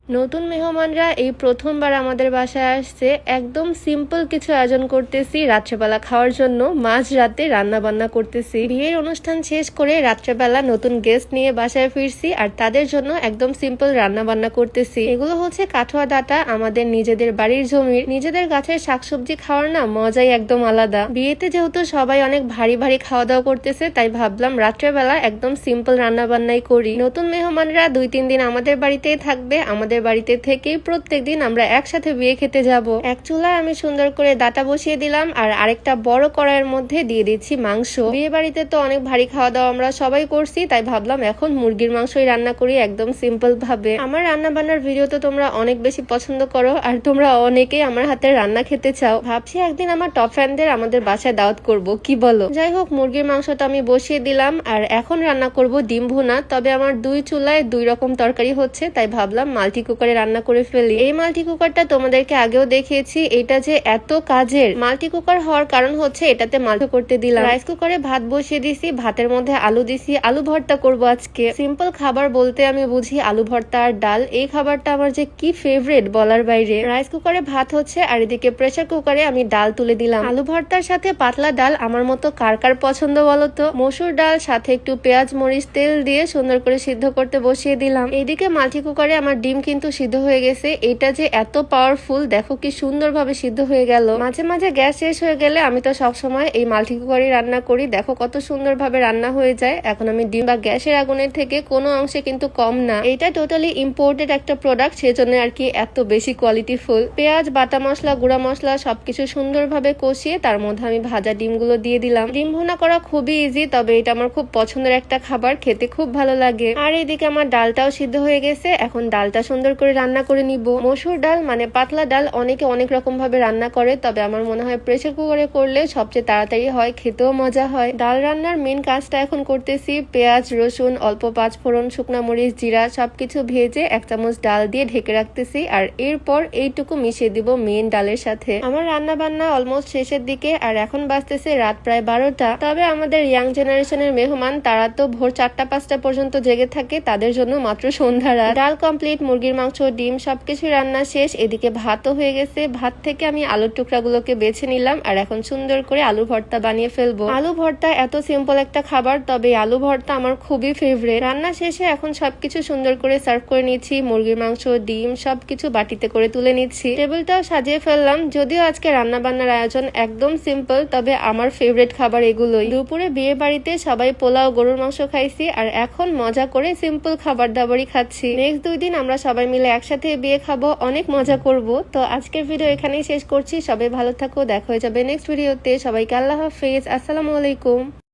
নতুন মেহমানরা এই প্রথমবার আমাদের বাসায় আসছে। একদম সিম্পল কিছু আয়োজন করতেছি রাত্রেবেলা খাওয়ার জন্য। মাঝ রাতে রান্না বান্না করতেছি। বিয়ের অনুষ্ঠান শেষ করে রাত্রেবেলা নতুন গেস্ট নিয়ে বাসায় ফিরছি, আর তাদের জন্য একদম সিম্পল রান্না বান্না করতেছি। এগুলো হচ্ছে কাঠুয়া ডাটা, আমাদের নিজেদের বাড়ির জমির, নিজেদের গাছের শাকসবজি খাওয়ার না মজাই একদম আলাদা। বিয়েতে যেহেতু সবাই অনেক ভারী ভারী খাওয়া দাওয়া করতেছে, তাই ভাবলাম রাত্রেবেলা একদম সিম্পল রান্না বান্নাই করি। নতুন মেহমানরা 2-3 দিন আমাদের বাড়িতেই থাকবে। আমাদের বাড়িতে থেকে প্রত্যেকদিন আমরা একসাথে বিয়ে খেতে যাব। এক চুলায় আমি সুন্দর করে ডাটা বসিয়ে দিলাম, আর আরেকটা বড় কড়াইয়ের মধ্যে দিয়ে দিচ্ছি মাংস। বিয়ে বাড়িতে তো অনেক ভারী খাওয়া দাওয়া আমরা সবাই করছি, তাই ভাবলাম এখন মুরগির মাংসই রান্না করি একদম সিম্পল ভাবে। আমার রান্না বান্নার ভিডিও তো তোমরা অনেক বেশি পছন্দ করো, আর তোমরা অনেকেই আমার হাতের রান্না খেতে চাও। ভাবছি একদিন আমার টপ ফ্যানদের আমাদের বাসায় দাওয়াত করব, কি বলো? যাই হোক, মুরগির মাংসটা আমি বসিয়ে দিলাম, আর এখন রান্না করব ডিম ভুনা। তবে আমার 2 চুলায় 2 রকম তরকারি হচ্ছে, তাই ভাবলাম মাল্টি কুকারে রান্না করে ফেলি। এই মাল্টি কুকারটা তোমাদেরকে আগেও দেখিয়েছি। এটা যে এত কাজের, মাল্টি কুকার হওয়ার কারণ হচ্ছে এটাতে মাল্টি করতে দিলাম। রাইস কুকারে ভাত বসিয়ে দিছি, ভাতের মধ্যে আলু দিছি, আলু ভর্তা করব আজকে। সিম্পল খাবার বলতে আমি বুঝি আলু ভর্তা আর ডাল। এই খাবারটা আমার যে কি ফেভারিট বলার বাইরে। রাইস কুকারে ভাত হচ্ছে, আর এদিকে প্রেসার কুকারে আমি ডাল তুলে দিলাম। আলু ভর্তার সাথে পাতলা ডাল আমার মতো কার কার পছন্দ বলো তো? মসুর ডাল সাথে একটু পেঁয়াজ মরিচ তেল দিয়ে সুন্দর করে সিদ্ধ করতে বসিয়ে দিলাম। এইদিকে মাল্টি কুকারে আমার ডিম কিন্তু সিদ্ধ হয়ে গেছে। এটা যে এত পাওয়ারফুল, দেখো কি সুন্দর ভাবে সিদ্ধ হয়ে গেল। মাঝে মাঝে গ্যাস শেষ হয়ে গেলে আমি তো সবসময় এই মাল্টি কুকারে রান্না করি। দেখো কত সুন্দর ভাবে রান্না হয়ে যায়। এখন আমি ডিম বা গ্যাসের আগুনের থেকে কোনো অংশে কিন্তু কম না। এটা টোটালি ইম্পোর্টেড একটা প্রোডাক্ট, সেজন্য আর কি এত বেশি কোয়ালিটিফুল। পেঁয়াজ, বাটা মশলা, গুঁড়া মশলা সবকিছু সুন্দরভাবে কষিয়ে তার মধ্যে আমি ভাজা ডিমগুলো দিয়ে দিলাম। ডিম ভুনা করা খুবই ইজি, তবে এটা আমার খুব পছন্দের একটা খাবার, খেতে খুব ভালো লাগে। আর এইদিকে আমার ডালটাও সিদ্ধ হয়ে গেছে। এখন ডালটা সুন্দর করে রান্না করে নিব। মসুর ডাল মানে পাতলা ডাল অনেকে অনেক রকম ভাবে রান্না করে, তবে আমার মনে হয় প্রেসার কুকারে করলে সবচেয়ে তাড়াতাড়ি হয়, খেতেও মজা হয়। ডাল রান্নার মেন কাজটা এখন করতেছি। পেঁয়াজ, রসুন, অল্প 5 ফোড়ন, শুকনা মরিচ, জিরা সবকিছু ভেজে 1 চামচ ডাল দিয়ে ঢেকে রাখতেছি, আর এরপর এইটুকু মিশিয়ে দিব মেন ডালের সাথে। আমার রান্না বান্না অলমোস্ট শেষের দিকে, আর এখন বাজতেছে রাত প্রায় 12টা। তবে আমাদের ইয়াং জেনারেশনের মেহমান, তারা তো ভোর 4টা-5টা পর্যন্ত জেগে থাকে, তাদের জন্য মাত্র সন্ধ্যা রাত। ডাল কমপ্লিট, মুরগির মাংস, ডিম সবকিছু রান্না শেষ। এদিকে ভাতও হয়ে গেছে। ভাত থেকে আমি আলুর টুকরাগুলোকে বেছে নিলাম, আর এখন সুন্দর করে আলু ভর্তা বানিয়ে ফেলবো। আলু ভর্তা এত সিম্পল একটা খাবার, তবে আলু ভর্তা আমার খুবই ফেভারিট। রান্না শেষে এখন সবকিছু সুন্দর করে সার্ভ করে নিচ্ছি। মুরগির মাংস, ডিম সবকিছু বাটিতে করে তুলে নিচ্ছি। টেবিলটাও সাজিয়ে ফেললাম। যদিও আজকে রান্না বান্নার আয়োজন একদম সিম্পল, তবে আমার ফেভারিট খাবার এগুলোই। দুপুরে বিয়ে বাড়িতে সবাই পোলাও, গরুর মাংস খাইছি, আর এখন মজা করে সিম্পল খাবার দাবারই খাচ্ছি। নেক্সট 2 দিন আমরা সবাই মিলে একসাথে বিয়ে খাবো, অনেক মজা করব। তো আজকের ভিডিও এখানেই শেষ করছি। সবাই ভালো থাকো, দেখা হয়ে যাবে নেক্সট ভিডিওতে। সবাইকে আল্লাহ হাফেজ, আসসালামু আলাইকুম।